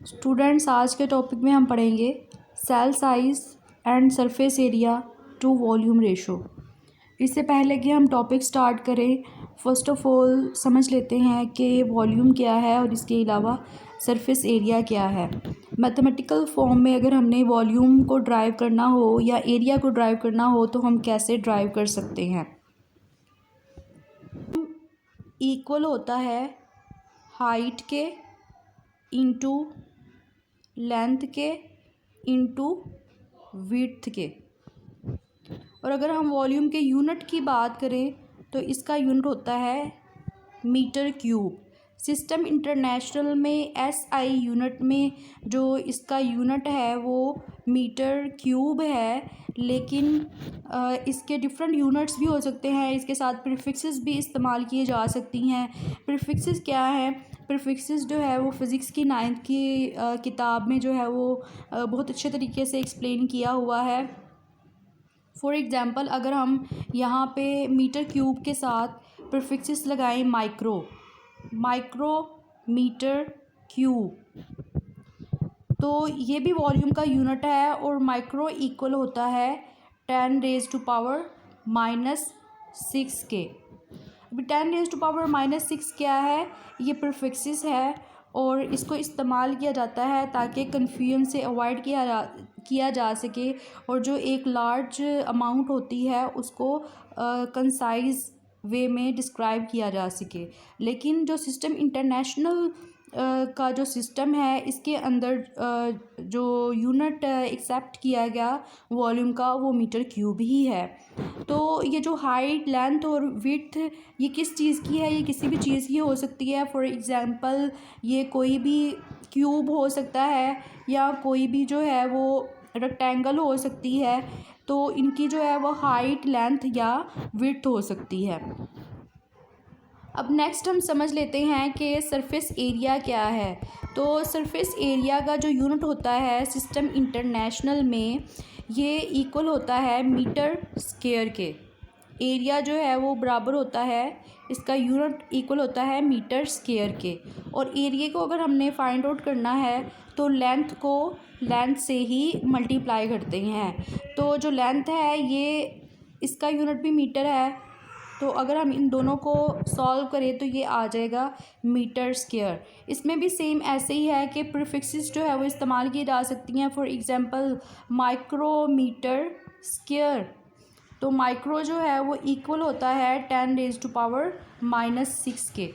Students, आज के topic में हम पढ़ेंगे cell size and surface area to volume ratio. इससे पहले कि हम टॉपिक स्टार्ट करें, फ़र्स्ट ऑफ़ ऑल समझ लेते हैं कि वॉल्यूम क्या है और इसके अलावा सरफेस एरिया क्या है। मैथमेटिकल फॉर्म में अगर हमने वॉल्यूम को ड्राइव करना हो या एरिया को ड्राइव करना हो तो हम कैसे ड्राइव कर सकते हैं। इक्वल होता है हाइट के इंटू लेंथ के इंटू विड्थ के। और अगर हम वॉल्यूम के यूनिट की बात करें तो इसका यूनिट होता है मीटर क्यूब। सिस्टम इंटरनेशनल में SI यूनिट में जो इसका यूनिट है वो मीटर क्यूब है, लेकिन इसके डिफरेंट यूनिट्स भी हो सकते हैं। इसके साथ प्रीफिक्सेस भी इस्तेमाल किए जा सकती हैं। प्रीफिक्सेस क्या है? प्रीफिक्सेस जो है वो फ़िज़िक्स की 9th की किताब में जो है वो बहुत अच्छे तरीके से एक्सप्लेन किया हुआ है। फॉर एग्ज़ाम्पल, अगर हम यहाँ पे मीटर क्यूब के साथ प्रीफिक्सेस लगाएं माइक्रो मीटर क्यूब, तो ये भी वॉल्यूम का यूनिट है। और माइक्रो इक्वल होता है 10⁻⁻⁻6 के। अभी 10⁻⁻6 क्या है? ये प्रीफिक्सेस है और इसको इस्तेमाल किया जाता है ताकि कन्फ्यूजन से अवॉइड किया जा सके और जो एक लार्ज अमाउंट होती है उसको कंसाइज वे में डिस्क्राइब किया जा सके। लेकिन जो सिस्टम इंटरनेशनल का जो सिस्टम है, इसके अंदर जो यूनिट एक्सेप्ट किया गया वॉल्यूम का वो मीटर क्यूब ही है। तो ये जो हाइट, लेंथ और विड्थ ये किस चीज़ की है? ये किसी भी चीज़ की हो सकती है। फॉर एग्ज़ाम्पल, ये कोई भी क्यूब हो सकता है या कोई भी जो है वो रेक्टेंगल हो सकती है। तो इनकी जो है वो हाइट, लेंथ या विड्थ हो सकती है। अब नेक्स्ट हम समझ लेते हैं कि सरफेस एरिया क्या है। तो सरफेस एरिया का जो यूनिट होता है सिस्टम इंटरनेशनल में, ये इक्वल होता है मीटर स्क्वायर के। एरिया जो है वो बराबर होता है, इसका यूनिट इक्वल होता है मीटर स्क्वायर के। और एरिया को अगर हमने फाइंड आउट करना है तो लेंथ को लेंथ से ही मल्टीप्लाई करते हैं। तो जो लेंथ है ये इसका यूनिट भी मीटर है, तो अगर हम इन दोनों को सॉल्व करें तो ये आ जाएगा मीटर स्क्वायर। इसमें भी सेम ऐसे ही है कि प्रीफिक्सेस जो है वो इस्तेमाल की जा सकती हैं। फॉर एग्ज़ाम्पल, माइक्रोमीटर स्क्वायर, तो माइक्रो जो है वो इक्वल होता है 10⁻⁻6 के।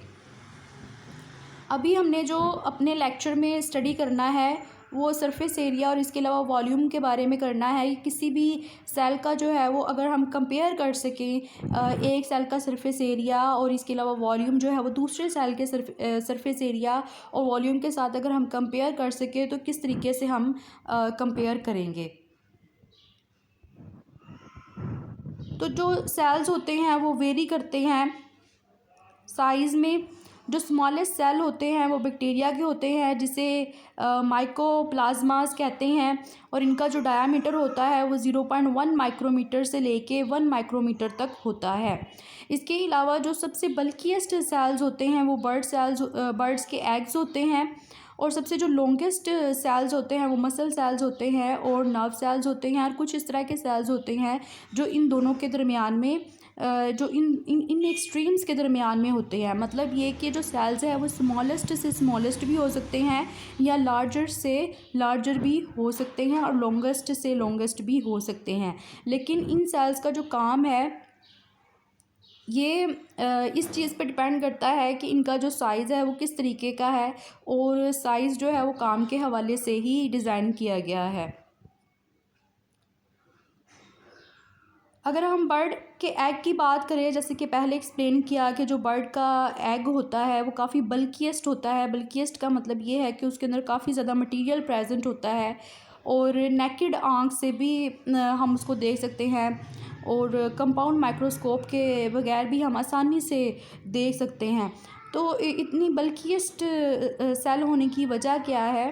अभी हमने जो अपने लेक्चर में स्टडी करना है वो सरफेस एरिया और इसके अलावा वॉल्यूम के बारे में करना है। किसी भी सेल का जो है वो अगर हम कंपेयर कर सकें, एक सेल का सरफेस एरिया और इसके अलावा वॉल्यूम जो है वो दूसरे सेल के सरफेस एरिया और वॉल्यूम के साथ अगर हम कंपेयर कर सकें तो किस तरीके से हम कंपेयर करेंगे। तो जो सेल्स होते हैं वो वेरी करते हैं साइज़ में। जो स्मॉलेस्ट सेल होते हैं वो बैक्टीरिया के होते हैं, जिसे माइकोप्लाज्मास कहते हैं। और इनका जो डायामीटर होता है वो 0.1 माइक्रोमीटर से लेके 1 माइक्रोमीटर तक होता है। इसके अलावा जो सबसे बल्कीएस्ट सेल्स होते हैं वो बर्ड्स के एग्स होते हैं। और सबसे जो लॉन्गेस्ट सेल्स होते हैं वो मसल सेल्स होते हैं और नर्व सेल्स होते हैं। और कुछ इस तरह के सेल्स होते हैं जो इन दोनों के दरमियान में जो इन एक्सट्रीम्स के दरमियान में होते हैं। मतलब ये कि जो सेल्स है वो स्मॉलेस्ट से स्मॉलेस्ट भी हो सकते हैं या लार्जर से लार्जर भी हो सकते हैं और लॉन्गेस्ट से लॉन्गेस्ट भी हो सकते हैं। लेकिन इन सेल्स का जो काम है ये इस चीज़ पे डिपेंड करता है कि इनका जो साइज़ है वो किस तरीके का है, और साइज़ जो है वो काम के हवाले से ही डिज़ाइन किया गया है। अगर हम बर्ड के एग की बात करें, जैसे कि पहले एक्सप्लेन किया कि जो बर्ड का एग होता है वो काफ़ी बल्कीएस्ट होता है। बल्कीएस्ट का मतलब ये है कि उसके अंदर काफ़ी ज़्यादा मटेरियल प्रेजेंट होता है और नेकेड आंख से भी हम उसको देख सकते हैं और कंपाउंड माइक्रोस्कोप के बगैर भी हम आसानी से देख सकते हैं। तो इतनी बल्कीएस्ट सेल होने की वजह क्या है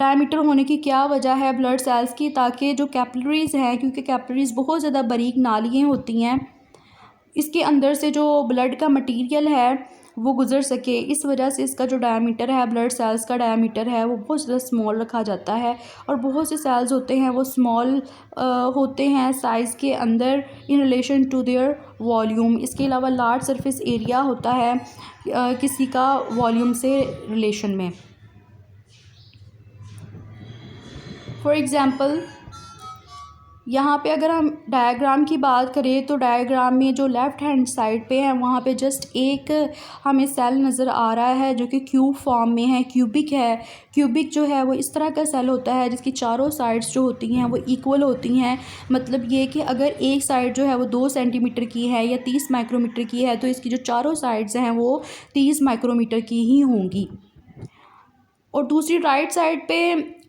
डायमीटर होने की क्या वजह है ब्लड सेल्स की, ताकि जो कैपिलरीज़ हैं, क्योंकि कैपिलरीज़ बहुत ज़्यादा बारीक नालियाँ होती हैं, इसके अंदर से जो ब्लड का मटेरियल है वो गुज़र सके, इस वजह से इसका जो डायमीटर है, ब्लड सेल्स का डायमीटर है, वो बहुत ज़्यादा स्मॉल रखा जाता है। और बहुत से सेल्स होते हैं वो स्मॉल होते हैं साइज़ के अंदर in relation to their volume. इसके अलावा लार्ज सरफेस एरिया होता है किसी का वॉल्यूम से रिलेशन में। फॉर एग्ज़ाम्पल यहाँ पे अगर हम डायग्राम की बात करें तो डायग्राम में जो लेफ़्ट हैंड साइड पे है वहाँ पे जस्ट एक हमें सेल नज़र आ रहा है जो कि क्यूब फॉर्म में है, क्यूबिक है। क्यूबिक जो है वो इस तरह का सेल होता है जिसकी चारों साइड्स जो होती हैं वो इक्वल होती हैं। मतलब ये कि अगर एक साइड जो है वो 2 सेंटीमीटर की है या 30 माइक्रोमीटर की है तो इसकी जो चारों साइड्स हैं वो 30 माइक्रोमीटर की ही होंगी। और दूसरी राइट साइड पे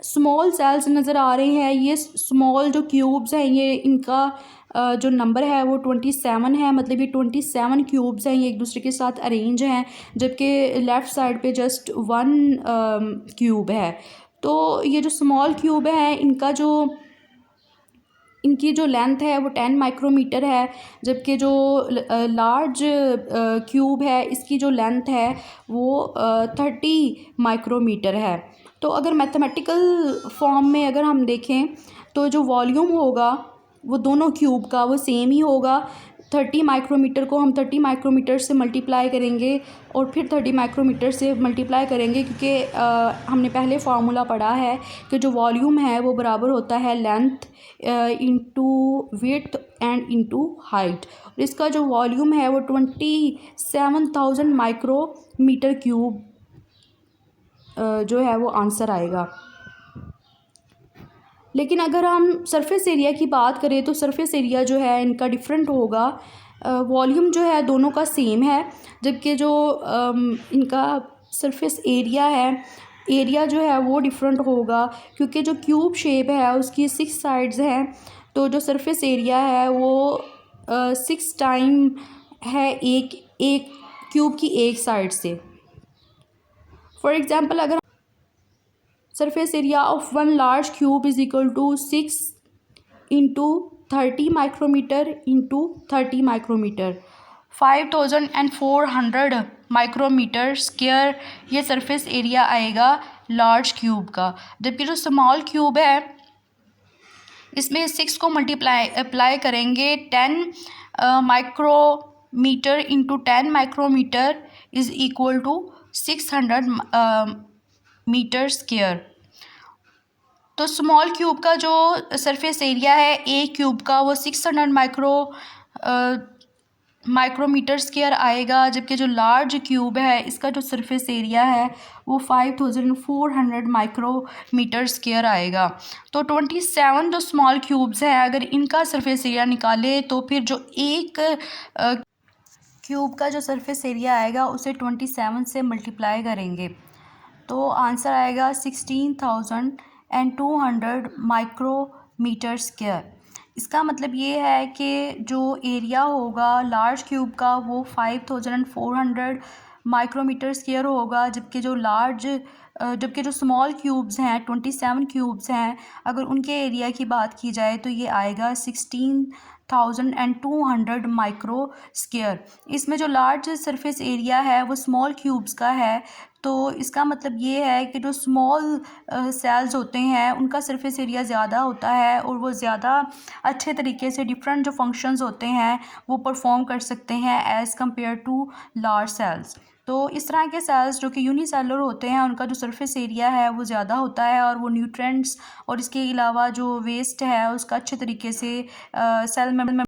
स्मॉल सेल्स नज़र आ रहे हैं। ये स्मॉल जो क्यूब्स हैं ये इनका जो नंबर है वो 27 है। मतलब ये 27 क्यूब्स हैं, ये एक दूसरे के साथ अरेंज हैं, जबकि लेफ़्ट साइड पे जस्ट 1 क्यूब है। तो ये जो स्मॉल क्यूब है इनकी जो लेंथ है वो 10 माइक्रोमीटर है, जबकि जो लार्ज क्यूब है इसकी जो लेंथ है वो 30 माइक्रोमीटर है। तो अगर मैथमेटिकल फॉर्म में अगर हम देखें तो जो वॉल्यूम होगा वो दोनों क्यूब का वो सेम ही होगा। 30 माइक्रोमीटर को हम 30 माइक्रोमीटर से मल्टीप्लाई करेंगे और फिर 30 माइक्रोमीटर से मल्टीप्लाई करेंगे, क्योंकि हमने पहले फार्मूला पढ़ा है कि जो वॉल्यूम है वो बराबर होता है length into width and into height. और इसका जो वॉल्यूम है वो 27,000 माइक्रोमीटर क्यूब जो है वो आंसर आएगा। लेकिन अगर हम सरफेस एरिया की बात करें तो सरफेस एरिया जो है इनका डिफरेंट होगा। वॉल्यूम जो है दोनों का सेम है, जबकि जो इनका सरफेस एरिया है, एरिया जो है वो डिफरेंट होगा, क्योंकि जो क्यूब शेप है उसकी 6 साइड्स हैं। तो जो सरफेस एरिया है वो 6 टाइम है एक क्यूब की एक साइड से। फॉर एग्ज़ाम्पल अगर surface area of 1 large cube is equal to 6 into 30 micrometre into 30 micrometre, 5400 micrometre square ये सरफेस एरिया आएगा लार्ज क्यूब का। जबकि जो स्मॉल क्यूब है इसमें 6 को अप्लाई करेंगे 10 micrometre into 10 micrometre is equal to 600 metre square. तो स्मॉल क्यूब का जो सरफेस एरिया है ए क्यूब का वो 600 माइक्रोमीटर स्क्वायर आएगा, जबकि जो लार्ज क्यूब है इसका जो सरफेस एरिया है वो 5400 माइक्रोमीटर स्क्वायर आएगा। तो 27 जो स्मॉल क्यूब्स हैं अगर इनका सरफेस एरिया निकाले तो फिर जो एक क्यूब का जो सरफेस एरिया आएगा उसे 27 से मल्टीप्लाई करेंगे तो आंसर आएगा 16,200 माइक्रोमीटर स्क्वायर। इसका मतलब ये है कि जो एरिया होगा लार्ज क्यूब का वो 5400 माइक्रोमीटर स्क्वायर होगा, जबकि जो स्मॉल क्यूब्स हैं 27 क्यूब्स हैं अगर उनके एरिया की बात की जाए तो ये आएगा 16,200 माइक्रो स्क्वायर। इसमें जो लार्ज सरफेस एरिया है वो स्मॉल क्यूब्स का है, तो इसका मतलब ये है कि जो स्मॉल सेल्स होते हैं उनका सरफेस एरिया ज़्यादा होता है और वो ज़्यादा अच्छे तरीके से डिफरेंट जो फंक्शंस होते हैं वो परफॉर्म कर सकते हैं as compare to large cells. तो इस तरह के सेल्स जो कि यूनिसेलुलर होते हैं उनका जो सरफेस एरिया है वो ज़्यादा होता है और वो न्यूट्रिएंट्स और इसके अलावा जो वेस्ट है उसका अच्छे तरीके से सेल में